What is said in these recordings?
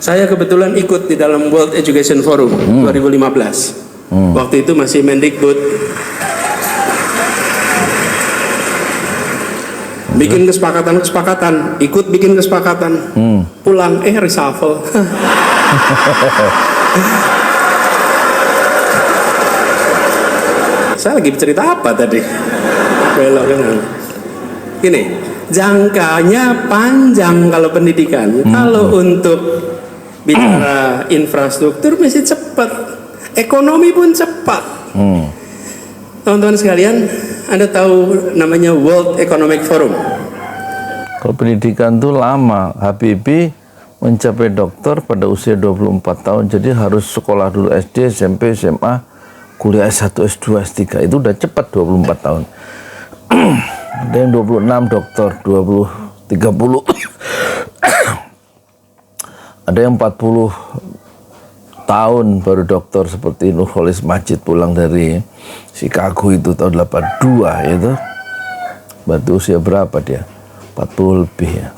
Saya kebetulan ikut di dalam World Education Forum 2015. Waktu itu masih Mendikbud. Bikin kesepakatan, ikut bikin kesepakatan. Pulang reshuffle. Saya lagi cerita apa tadi? Belok kanan. Gini, jangkanya panjang kalau pendidikan. Kalau untuk bicara infrastruktur masih cepat, ekonomi pun cepat. Teman-teman sekalian, Anda tahu namanya World Economic Forum? Kalau pendidikan itu lama. Habibie mencapai doktor pada usia 24 tahun, jadi harus sekolah dulu SD, SMP, SMA, kuliah S1, S2, S3. Itu udah cepat 24 tahun. Ada yang 26 doktor, 20, 30. Ada yang 40 tahun baru doktor seperti Nurholis Majid pulang dari Chicago itu tahun 82 itu. Berarti usia berapa dia? 40 lebih ya.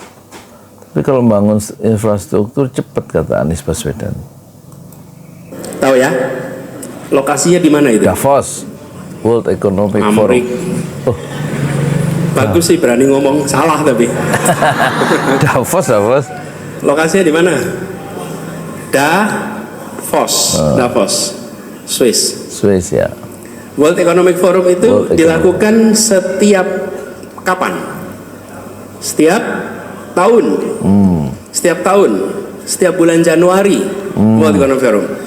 Tapi kalau membangun infrastruktur cepat kata Anies Baswedan. Tahu ya? Lokasinya di mana itu? Davos, World Economic Forum. Oh. Bagus sih berani ngomong, salah tapi. Davos. Lokasinya di mana? Davos, Swiss ya. World Economic Forum itu dilakukan setiap kapan? Setiap tahun. Setiap bulan Januari. World Economic Forum.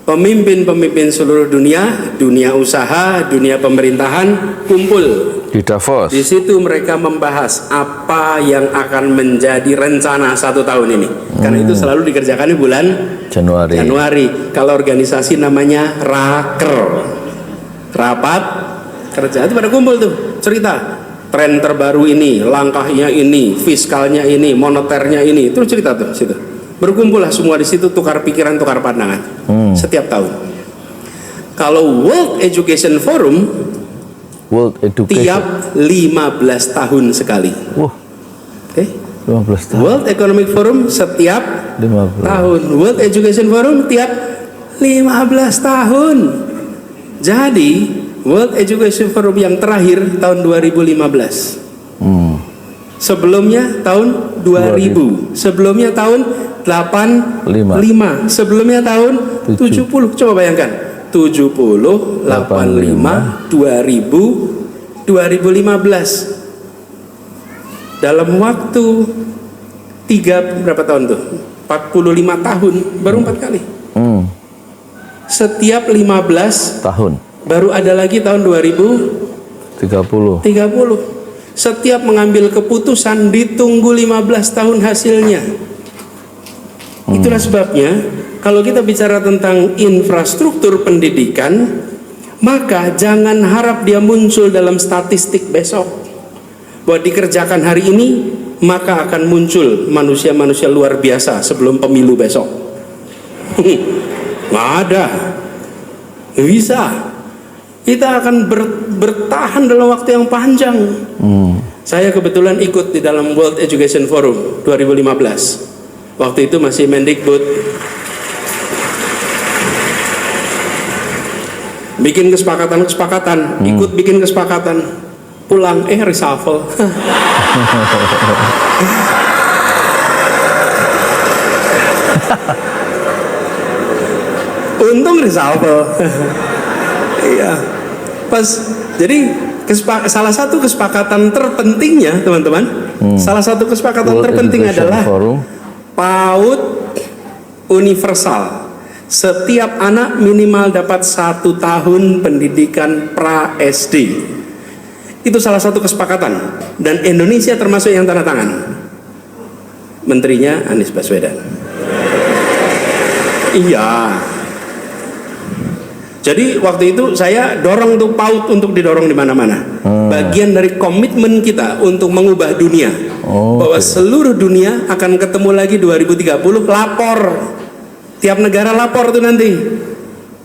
Pemimpin-pemimpin seluruh dunia usaha, dunia pemerintahan kumpul di Davos. Di situ mereka membahas apa yang akan menjadi rencana 1 tahun ini. Karena itu selalu dikerjakan di bulan Januari. Kalau organisasi namanya rapat kerja, itu pada kumpul tuh cerita tren terbaru ini, langkahnya ini, fiskalnya ini, moneternya ini, terus cerita tuh situ. Berkumpullah semua di situ, tukar pikiran, tukar pandangan setiap tahun. Kalau World Education Forum tiap 15 tahun sekali. Oke. 15 tahun. World Economic Forum setiap 15 tahun. World Education Forum tiap 15 tahun. Jadi World Education Forum yang terakhir tahun 2015. Sebelumnya tahun 2000. Sebelumnya tahun 85. Sebelumnya tahun 70. Coba bayangkan. 70, 85, 2000, 2015. Dalam waktu berapa tahun tuh? 45 tahun, baru 4 kali. Setiap 15 tahun. Baru ada lagi tahun 2030. Setiap mengambil keputusan ditunggu 15 tahun hasilnya. Itulah sebabnya kalau kita bicara tentang infrastruktur pendidikan, maka jangan harap dia muncul dalam statistik besok. Bahwa dikerjakan hari ini, maka akan muncul manusia-manusia luar biasa sebelum pemilu besok. Nggak ada. Bisa. Kita akan bertahan dalam waktu yang panjang. Saya kebetulan ikut di dalam World Education Forum 2015. Waktu itu masih Mendikbud. Bikin kesepakatan, ikut bikin kesepakatan, pulang reshuffle. Untung reshuffle. Iya. Jadi salah satu kesepakatan terpentingnya teman-teman, salah satu kesepakatan terpenting adalah PAUD universal. Setiap anak minimal dapat 1 tahun pendidikan pra-SD. Itu salah satu kesepakatan. Dan Indonesia termasuk yang tanda tangan. Menterinya Anies Baswedan. Iya. Jadi waktu itu saya dorong tuh PAUD untuk didorong di mana-mana. Bagian dari komitmen kita untuk mengubah dunia. Bahwa seluruh dunia akan ketemu lagi 2030, lapor. Tiap negara lapor tuh nanti.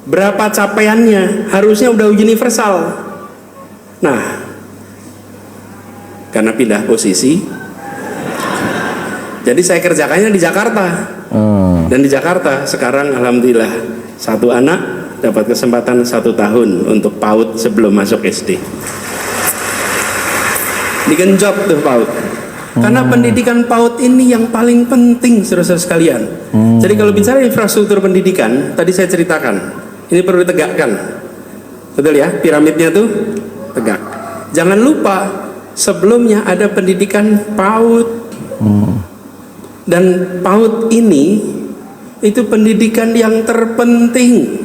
Berapa capaiannya, harusnya udah universal. Nah, karena pindah posisi, jadi saya kerjakannya di Jakarta. Dan di Jakarta sekarang alhamdulillah satu anak dapat kesempatan 1 tahun untuk PAUD sebelum masuk SD. Digenjot tuh PAUD. Karena pendidikan PAUD ini yang paling penting, saudara-saudara sekalian. Jadi kalau bicara infrastruktur pendidikan, tadi saya ceritakan, ini perlu ditegakkan. Betul ya, piramidnya tuh tegak. Jangan lupa sebelumnya ada pendidikan PAUD. Dan PAUD ini itu pendidikan yang terpenting.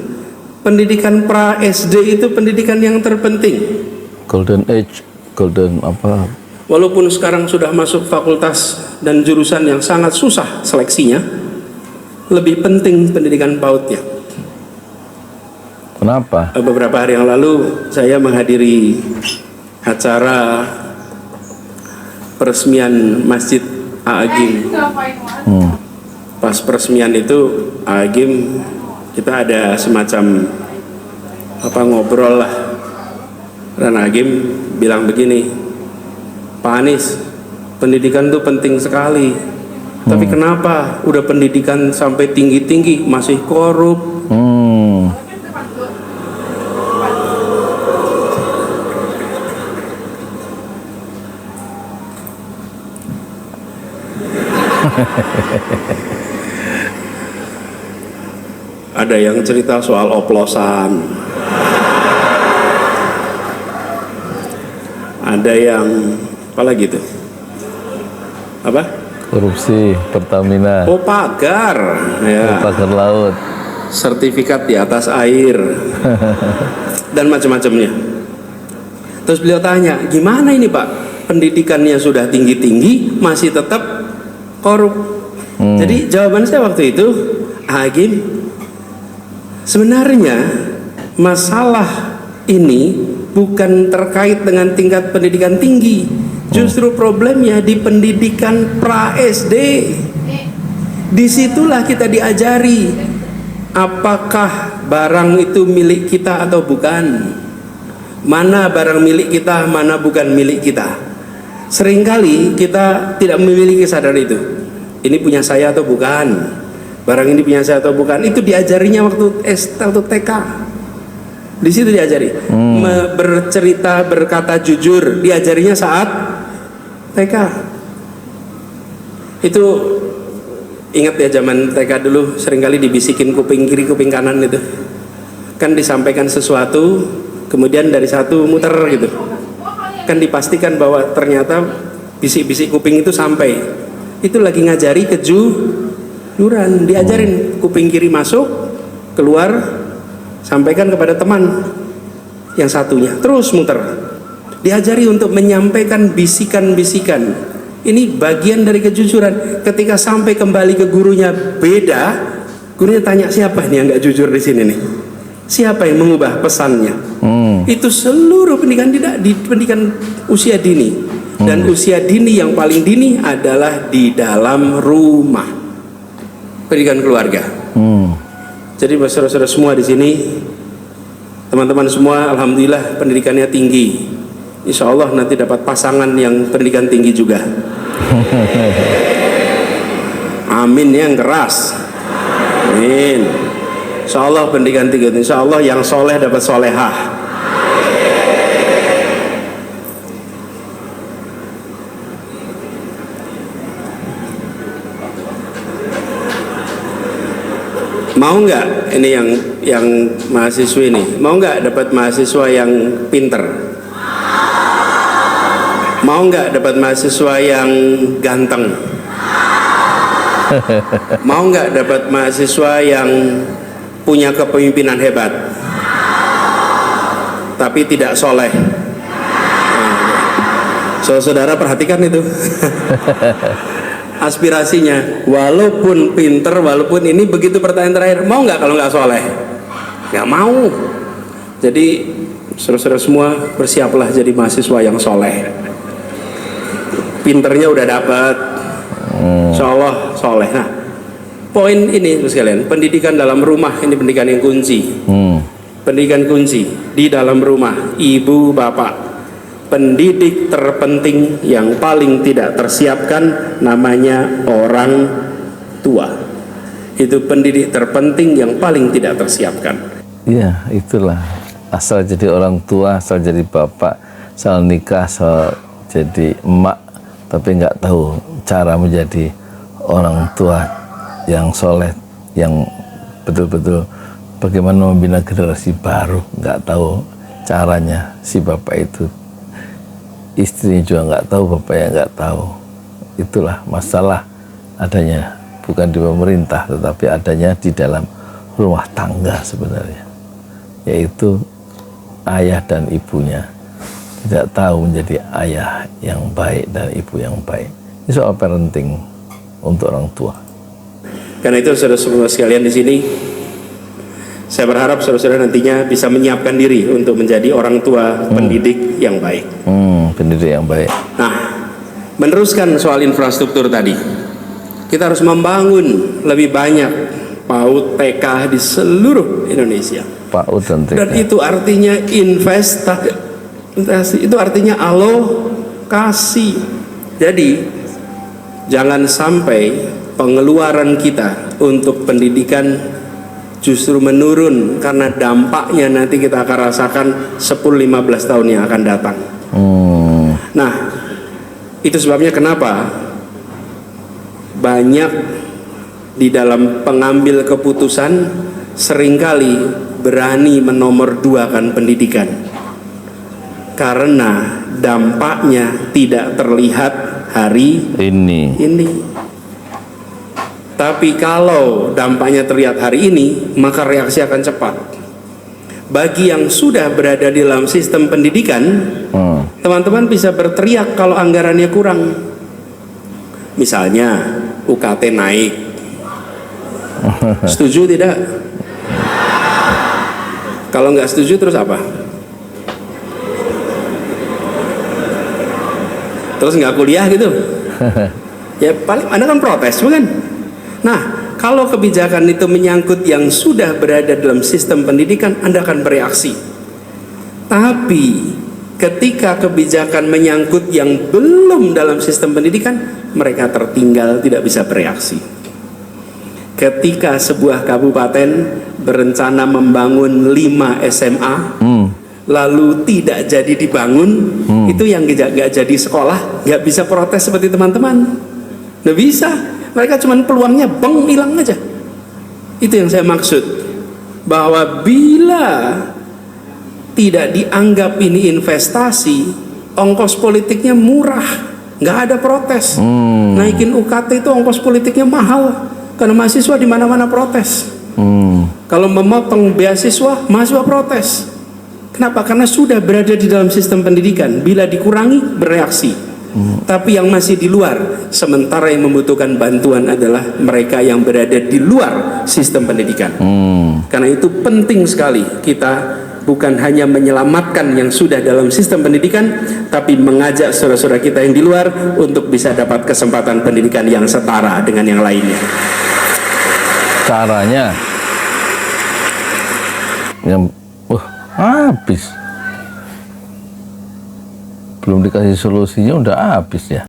Pendidikan pra SD itu pendidikan yang terpenting. Golden age, golden apa? Walaupun sekarang sudah masuk fakultas dan jurusan yang sangat susah seleksinya, lebih penting pendidikan PAUD-nya. Kenapa? Beberapa hari yang lalu saya menghadiri acara peresmian Masjid A'agim. Pas peresmian itu A'agim, kita ada semacam ngobrol lah. Dan A'agim bilang begini, Pak Anies, pendidikan itu penting sekali. Tapi kenapa udah pendidikan sampai tinggi-tinggi masih korup? Ada yang cerita soal oplosan, ada yang apa lagi tuh? Apa? Korupsi Pertamina. Oh, pagar, ya. Pagar laut. Sertifikat di atas air dan macam-macamnya. Terus beliau tanya, gimana ini Pak? Pendidikannya sudah tinggi-tinggi masih tetap korup. Jadi jawaban saya waktu itu, Hakim, sebenarnya masalah ini bukan terkait dengan tingkat pendidikan tinggi. Justru problemnya di pendidikan pra SD. Disitulah kita diajari apakah barang itu milik kita atau bukan. Mana barang milik kita, mana bukan milik kita. Seringkali kita tidak memiliki kesadaran itu. Ini punya saya atau bukan. Barang ini punya saya atau bukan. Itu diajarinya waktu TK. Di situ diajari. Bercerita, berkata jujur, diajarinya saat TK. Itu ingat ya, zaman TK dulu seringkali dibisikin kuping kiri kuping kanan itu. Kan disampaikan sesuatu, kemudian dari satu muter gitu. Kan dipastikan bahwa ternyata bisik-bisik kuping itu sampai. Itu lagi ngajari kejujuran, diajarin kuping kiri masuk, keluar, sampaikan kepada teman yang satunya, terus muter. Diajari untuk menyampaikan bisikan-bisikan. Ini bagian dari kejujuran. Ketika sampai kembali ke gurunya beda, gurunya tanya, siapa ini yang nggak jujur di sini nih? Siapa yang mengubah pesannya? Itu seluruh pendidikan, tidak di pendidikan usia dini. Dan usia dini yang paling dini adalah di dalam rumah, pendidikan keluarga. Jadi saudara-saudara semua di sini, teman-teman semua, alhamdulillah pendidikannya tinggi. Insya Allah nanti dapat pasangan yang pendidikan tinggi juga. Amin yang keras. Amin. Insya Allah pendidikan tinggi. Insya Allah yang soleh dapat solehah. Mau nggak ini yang mahasiswa ini? Mau nggak dapat mahasiswa yang pinter? Mau nggak dapat mahasiswa yang ganteng? Mau nggak dapat mahasiswa yang punya kepemimpinan hebat tapi tidak soleh? Saudara perhatikan itu. Aspirasinya, walaupun pinter, walaupun ini, begitu pertanyaan terakhir, mau nggak kalau nggak soleh? Nggak mau. Jadi saudara-saudara semua bersiaplah jadi mahasiswa yang soleh. Pinternya udah dapat, insya Allah soleh. Nah, poin ini sekalian, pendidikan dalam rumah ini pendidikan yang kunci. Pendidikan kunci di dalam rumah, ibu bapak. Pendidik terpenting yang paling tidak tersiapkan namanya orang tua. Itu pendidik terpenting yang paling tidak tersiapkan. Iya, itulah. Asal jadi orang tua, asal jadi bapak, asal nikah, asal jadi emak, tapi nggak tahu cara menjadi orang tua yang soleh, yang betul-betul bagaimana membina generasi baru, nggak tahu caranya. Si bapak itu, istrinya juga nggak tahu, bapaknya nggak tahu. Itulah masalah adanya bukan di pemerintah, tetapi adanya di dalam rumah tangga sebenarnya, yaitu ayah dan ibunya tidak tahu menjadi ayah yang baik dan ibu yang baik. Ini soal parenting untuk orang tua. Karena itu saudara-saudara sekalian di sini, saya berharap saudara-saudara nantinya bisa menyiapkan diri untuk menjadi orang tua pendidik yang baik. Pendidik yang baik. Nah, meneruskan soal infrastruktur tadi, kita harus membangun lebih banyak PAUD TK di seluruh Indonesia. PAUD dan TK. Dan itu artinya investasi, itu artinya alokasi. Jadi jangan sampai pengeluaran kita untuk pendidikan justru menurun karena dampaknya nanti kita akan rasakan 10-15 tahun yang akan datang. Nah, itu sebabnya kenapa banyak di dalam pengambil keputusan seringkali berani menomorduakan pendidikan karena dampaknya tidak terlihat hari ini. Tapi kalau dampaknya terlihat hari ini, maka reaksi akan cepat. Bagi yang sudah berada di dalam sistem pendidikan, teman-teman bisa berteriak kalau anggarannya kurang. Misalnya UKT naik, setuju tidak? Kalau nggak setuju terus apa? Terus nggak kuliah gitu? Ya paling Anda kan protes, bukan? Nah, kalau kebijakan itu menyangkut yang sudah berada dalam sistem pendidikan, Anda akan bereaksi. Tapi ketika kebijakan menyangkut yang belum dalam sistem pendidikan, mereka tertinggal, tidak bisa bereaksi. Ketika sebuah kabupaten berencana membangun 5 SMA, lalu tidak jadi dibangun, itu yang gak jadi sekolah, gak bisa protes seperti teman-teman. Nggak bisa, mereka cuma peluangnya hilang aja. Itu yang saya maksud, bahwa bila tidak dianggap ini investasi, ongkos politiknya murah, nggak ada protes. Naikin UKT itu ongkos politiknya mahal, karena mahasiswa di mana-mana protes. Kalau memotong beasiswa, mahasiswa protes. Kenapa? Karena sudah berada di dalam sistem pendidikan. Bila dikurangi, bereaksi. Tapi yang masih di luar, sementara yang membutuhkan bantuan adalah mereka yang berada di luar sistem pendidikan. Karena itu penting sekali kita bukan hanya menyelamatkan yang sudah dalam sistem pendidikan, tapi mengajak saudara-saudara kita yang di luar untuk bisa dapat kesempatan pendidikan yang setara dengan yang lainnya. Caranya yang habis, belum dikasih solusinya udah habis ya.